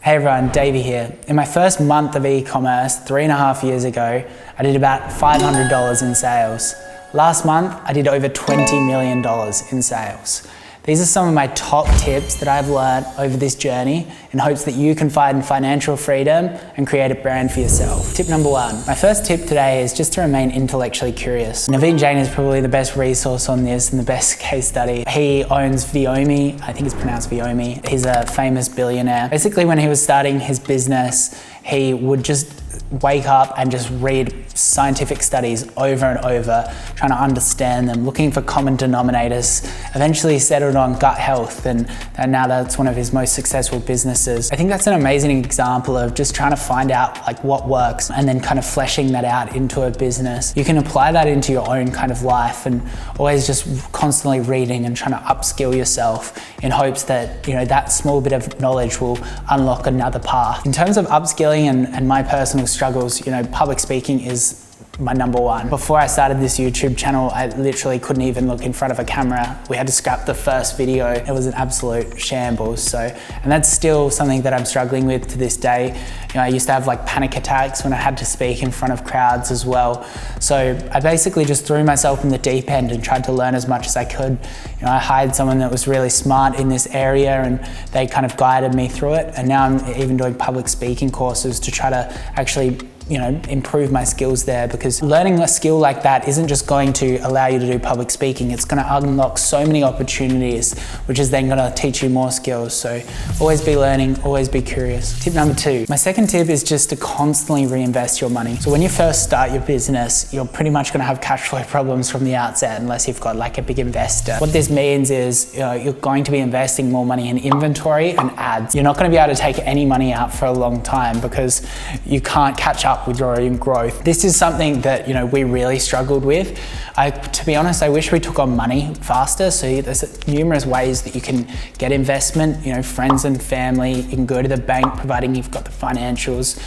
Hey everyone, Davie here. In my first month of e-commerce, 3.5 years ago, I did about $500 in sales. Last month, I did over $20 million in sales. These are some of my top tips that I've learned over this journey in hopes that you can find financial freedom and create a brand for yourself. Tip number one. My first tip today is just to remain intellectually curious. Naveen Jain is probably the best resource on this and the best case study. He owns Viomi, I think it's pronounced Viomi. He's a famous billionaire. Basically, when he was starting his business, he would just wake up and just read scientific studies over and over, trying to understand them, looking for common denominators. Eventually settled on gut health, and now that's one of his most successful businesses. I think that's an amazing example of just trying to find out like what works and then kind of fleshing that out into a business. You can apply that into your own kind of life and always just constantly reading and trying to upskill yourself in hopes that, you know, that small bit of knowledge will unlock another path. In terms of upskilling and my personal struggles, you know, public speaking is my number one. Before I started this YouTube channel, I literally couldn't even look in front of a camera. We had to scrap the first video. It was an absolute shambles. And that's still something that I'm struggling with to this day. You know, I used to have like panic attacks when I had to speak in front of crowds as well. So I basically just threw myself in the deep end and tried to learn as much as I could. You know, I hired someone that was really smart in this area and they kind of guided me through it. And now I'm even doing public speaking courses to try to actually, you know, improve my skills there, because learning a skill like that isn't just going to allow you to do public speaking, it's going to unlock so many opportunities, which is then going to teach you more skills. So always be learning, always be curious. Tip number two. My second tip is just to constantly reinvest your money. So when you first start your business, you're pretty much going to have cash flow problems from the outset unless you've got like a big investor. What this means is, you know, you're going to be investing more money in inventory and ads. You're not going to be able to take any money out for a long time because you can't catch up with your own growth. This is something that, you know, we really struggled with. To be honest, I wish we took on money faster. So there's numerous ways that you can get investment, you know, friends and family. You can go to the bank, providing you've got the financials.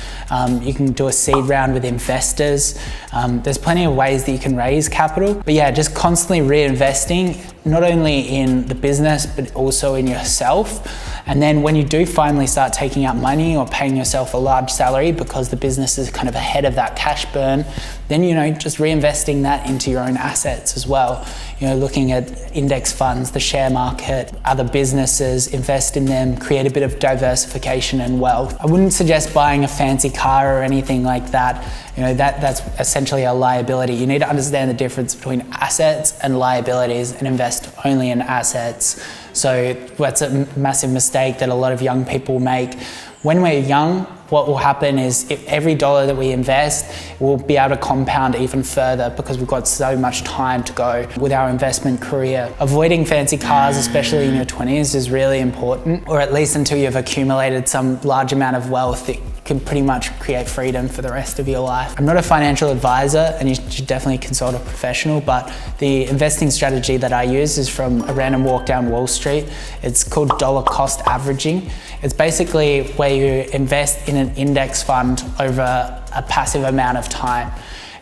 You can do a seed round with investors. There's plenty of ways that you can raise capital. But yeah, just constantly reinvesting, not only in the business, but also in yourself. And then when you do finally start taking out money or paying yourself a large salary because the business is kind of ahead of that cash burn, then, you know, just reinvesting that into your own assets as well. You know, looking at index funds, the share market, other businesses, invest in them, create a bit of diversification and wealth. I wouldn't suggest buying a fancy car or anything like that. You know, that's essentially a liability. You need to understand the difference between assets and liabilities and invest only in assets. So that's a massive mistake that a lot of young people make. When we're young, what will happen is if every dollar that we invest, we'll be able to compound even further because we've got so much time to go with our investment career. Avoiding fancy cars, especially in your 20s, is really important, or at least until you've accumulated some large amount of wealth that can pretty much create freedom for the rest of your life. I'm not a financial advisor and you should definitely consult a professional, but the investing strategy that I use is from a random walk down Wall Street. It's called dollar cost averaging. It's basically where you invest in an index fund over a passive amount of time.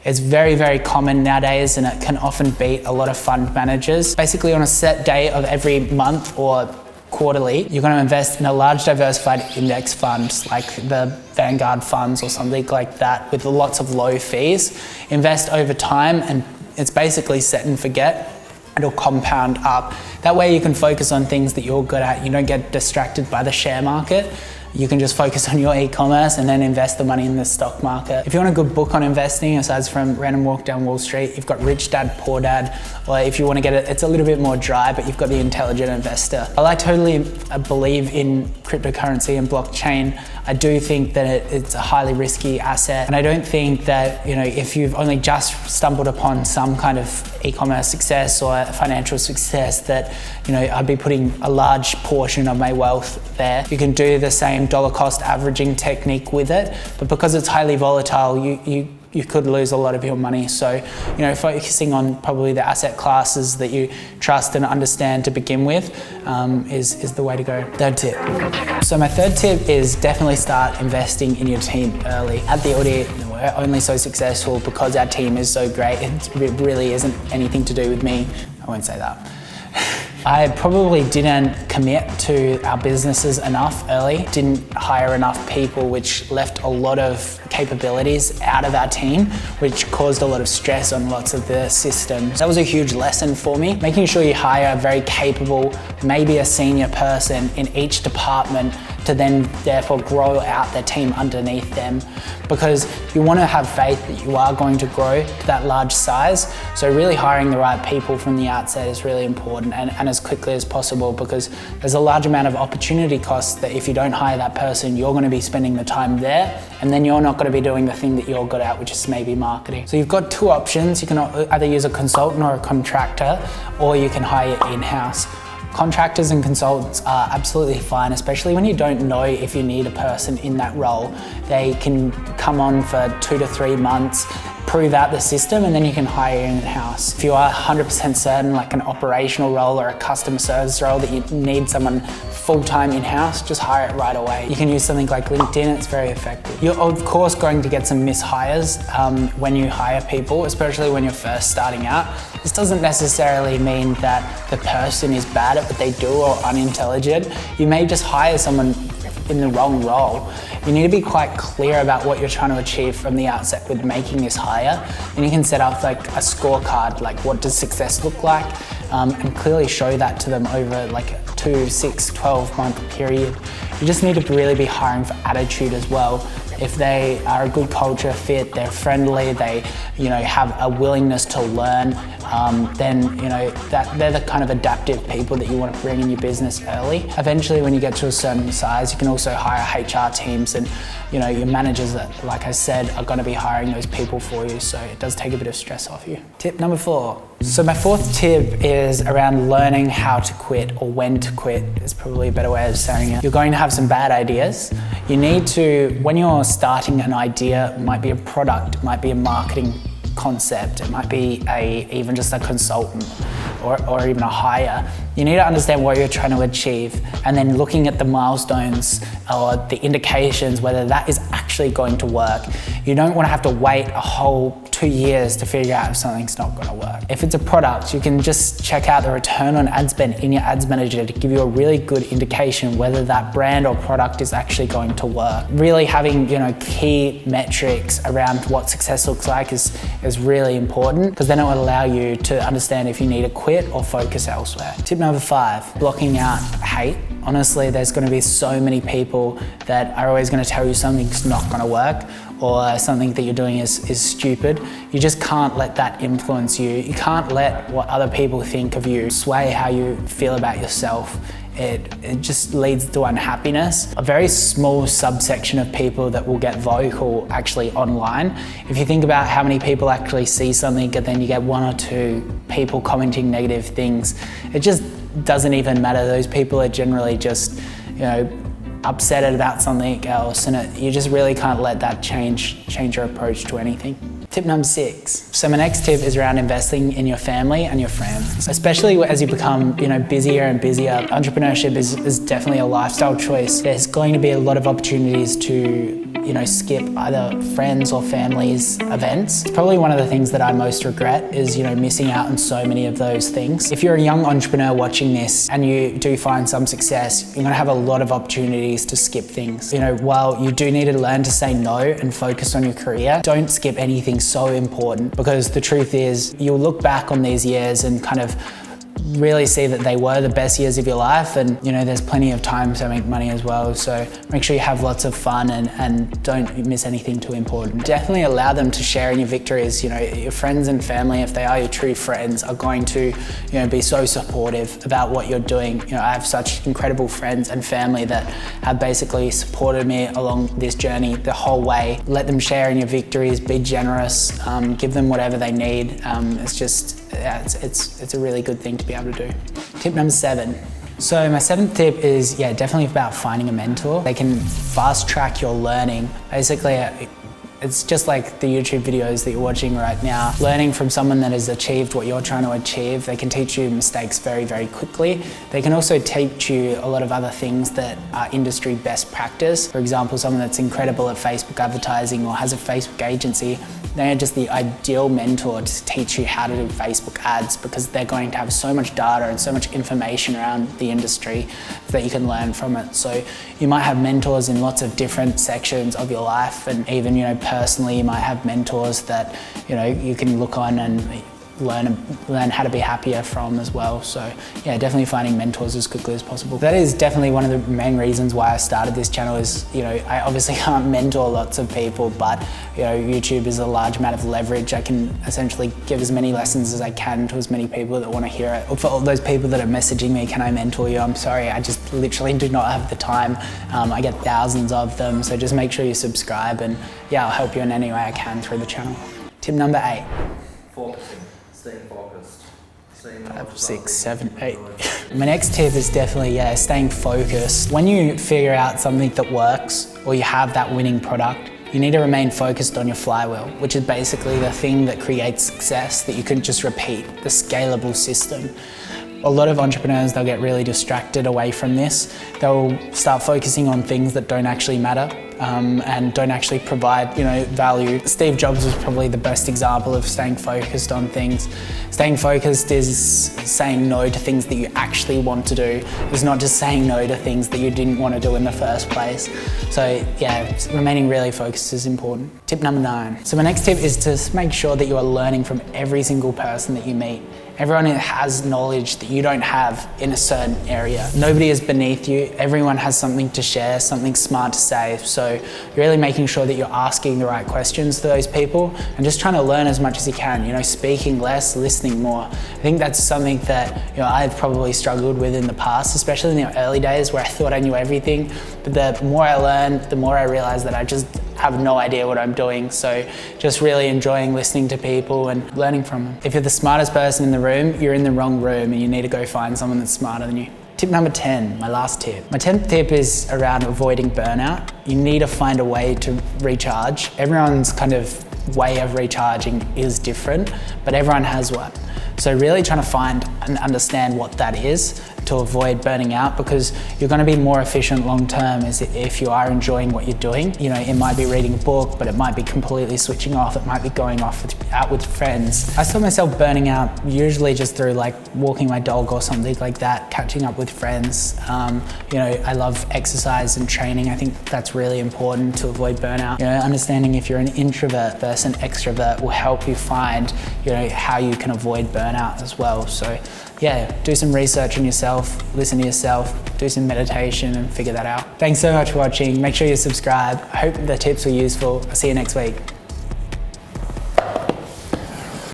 It's very, very common nowadays and it can often beat a lot of fund managers. Basically on a set day of every month or quarterly, you're going to invest in a large diversified index fund like the Vanguard funds or something like that with lots of low fees. Invest over time and it's basically set and forget. It'll compound up. That way you can focus on things that you're good at. You don't get distracted by the share market. You can just focus on your e-commerce and then invest the money in the stock market. If you want a good book on investing, aside from Random Walk Down Wall Street, you've got Rich Dad, Poor Dad, or if you want to get it, it's a little bit more dry, but you've got The Intelligent Investor. I totally believe in cryptocurrency and blockchain. I do think that it's a highly risky asset. And I don't think that, you know, if you've only just stumbled upon some kind of e-commerce success or financial success that, you know, I'd be putting a large portion of my wealth there. You can do the same dollar cost averaging technique with it, but because it's highly volatile, you could lose a lot of your money. So, you know, focusing on probably the asset classes that you trust and understand to begin with is the way to go. Third tip. So my third tip is definitely start investing in your team early. At the Oodie, we're only so successful because our team is so great. It really isn't anything to do with me. I won't say that. I probably didn't commit to our businesses enough early, didn't hire enough people, which left a lot of capabilities out of our team, which caused a lot of stress on lots of the systems. That was a huge lesson for me, making sure you hire a very capable, maybe a senior person in each department to then therefore grow out their team underneath them, because you want to have faith that you are going to grow to that large size. So really hiring the right people from the outset is really important, and as quickly as possible, because there's a large amount of opportunity costs that if you don't hire that person, you're going to be spending the time there, and then you're not going to be doing the thing that you're good at, which is maybe marketing. So you've got two options. You can either use a consultant or a contractor, or you can hire in-house. Contractors and consultants are absolutely fine, especially when you don't know if you need a person in that role. They can come on for 2 to 3 months, prove out the system, and then you can hire in-house. If you are 100% certain, like an operational role or a customer service role, that you need someone full-time in-house, just hire it right away. You can use something like LinkedIn, it's very effective. You're of course going to get some mishires when you hire people, especially when you're first starting out. This doesn't necessarily mean that the person is bad at what they do or unintelligent. You may just hire someone in the wrong role. You need to be quite clear about what you're trying to achieve from the outset with making this hire. And you can set up like a scorecard, like what does success look like, and clearly show that to them over like a 2, 6, 12-month period. You just need to really be hiring for attitude as well. If they are a good culture fit, they're friendly, they have a willingness to learn, then that they're the kind of adaptive people that you want to bring in your business early. Eventually, when you get to a certain size, you can also hire HR teams, and your managers that, like I said, are going to be hiring those people for you, so it does take a bit of stress off you. Tip number 4. So my 4th tip is around learning how to quit, or when to quit is probably a better way of saying it. You're going to have some bad ideas. You need to, when you're starting an idea, it might be a product, it might be a marketing concept, it might be even just a consultant or even a hire. You need to understand what you're trying to achieve, and then looking at the milestones or the indications whether that is actually going to work. You don't want to have to wait a whole 2 years to figure out if something's not going to work. If it's a product, you can just check out the return on ad spend in your ads manager to give you a really good indication whether that brand or product is actually going to work. Really having key metrics around what success looks like is really important, because then it will allow you to understand if you need to quit or focus elsewhere. Tip number 5, blocking out hate. Honestly, there's going to be so many people that are always going to tell you something's not going to work, or something that you're doing is stupid. You just can't let that influence you. You can't let what other people think of you sway how you feel about yourself. It just leads to unhappiness. A very small subsection of people that will get vocal actually online. If you think about how many people actually see something and then you get 1 or 2 people commenting negative things, it just doesn't even matter. Those people are generally just, upset about something else, and you just really can't let that change your approach to anything. Tip number 6. So my next tip is around investing in your family and your friends. Especially as you become busier and busier, entrepreneurship is definitely a lifestyle choice. There's going to be a lot of opportunities to skip either friends or family's events. It's probably one of the things that I most regret is missing out on so many of those things. If you're a young entrepreneur watching this and you do find some success, you're going to have a lot of opportunities to skip things. While you do need to learn to say no and focus on your career, don't skip anything so important, because the truth is you'll look back on these years and kind of really see that they were the best years of your life, and there's plenty of time to make money as well. So make sure you have lots of fun and don't miss anything too important. Definitely allow them to share in your victories. Your friends and family, if they are your true friends, are going to be so supportive about what you're doing. I have such incredible friends and family that have basically supported me along this journey the whole way. Let them share in your victories, be generous, give them whatever they need. It's a really good thing to be able to do. Tip number 7. So my 7th tip is definitely about finding a mentor. They can fast track your learning. Basically, it's just like the YouTube videos that you're watching right now. Learning from someone that has achieved what you're trying to achieve, they can teach you mistakes very, very quickly. They can also teach you a lot of other things that are industry best practice. For example, someone that's incredible at Facebook advertising or has a Facebook agency They're just the ideal mentor to teach you how to do Facebook ads, because they're going to have so much data and so much information around the industry that you can learn from it. So you might have mentors in lots of different sections of your life, and even, you know, personally, you might have mentors that, you know, you can look on and learn how to be happier from as well. So yeah, definitely finding mentors as quickly as possible. That is definitely one of the main reasons why I started this channel. Is, you know, I obviously can't mentor lots of people, but, you know, YouTube is a large amount of leverage. I can essentially give as many lessons as I can to as many people that want to hear it. For all those people that are messaging me, can I mentor you? I'm sorry, I just literally do not have the time. I get thousands of them, so just make sure you subscribe, and yeah, I'll help you in any way I can through the channel. Tip number 8. Focusing. Staying focused. 5, 6, 7, 8. My next tip is definitely, yeah, staying focused. When you figure out something that works, or you have that winning product, you need to remain focused on your flywheel, which is basically the thing that creates success that you can just repeat, the scalable system. A lot of entrepreneurs, they'll get really distracted away from this. They'll start focusing on things that don't actually matter, and don't actually provide, you know, value. Steve Jobs was probably the best example of staying focused on things. Staying focused is saying no to things that you actually want to do. It's not just saying no to things that you didn't want to do in the first place. So yeah, remaining really focused is important. Tip number 9. So my next tip is to make sure that you are learning from every single person that you meet. Everyone has knowledge that you don't have in a certain area. Nobody is beneath you. Everyone has something to share, something smart to say. So really making sure that you're asking the right questions to those people and just trying to learn as much as you can. You know, speaking less, listening more. I think that's something that, you know, I've probably struggled with in the past, especially in the early days where I thought I knew everything. But the more I learned, the more I realized that I just have no idea what I'm doing. So just really enjoying listening to people and learning from them. If you're the smartest person in the room, you're in the wrong room, and you need to go find someone that's smarter than you. Tip number 10, my last tip. My 10th tip is around avoiding burnout. You need to find a way to recharge. Everyone's kind of way of recharging is different, but everyone has one. So really trying to find and understand what that is to avoid burning out, because you're going to be more efficient long term if you are enjoying what you're doing. You know, it might be reading a book, but it might be completely switching off. It might be going out with friends. I saw myself burning out usually just through like walking my dog or something like that, catching up with friends. You know, I love exercise and training. I think that's really important to avoid burnout. You know, understanding if you're an introvert versus an extrovert will help you find, you know, how you can avoid burnout as well. So yeah, do some research on yourself, listen to yourself, do some meditation and figure that out. Thanks so much for watching. Make sure you subscribe. I hope the tips were useful. I'll see you next week.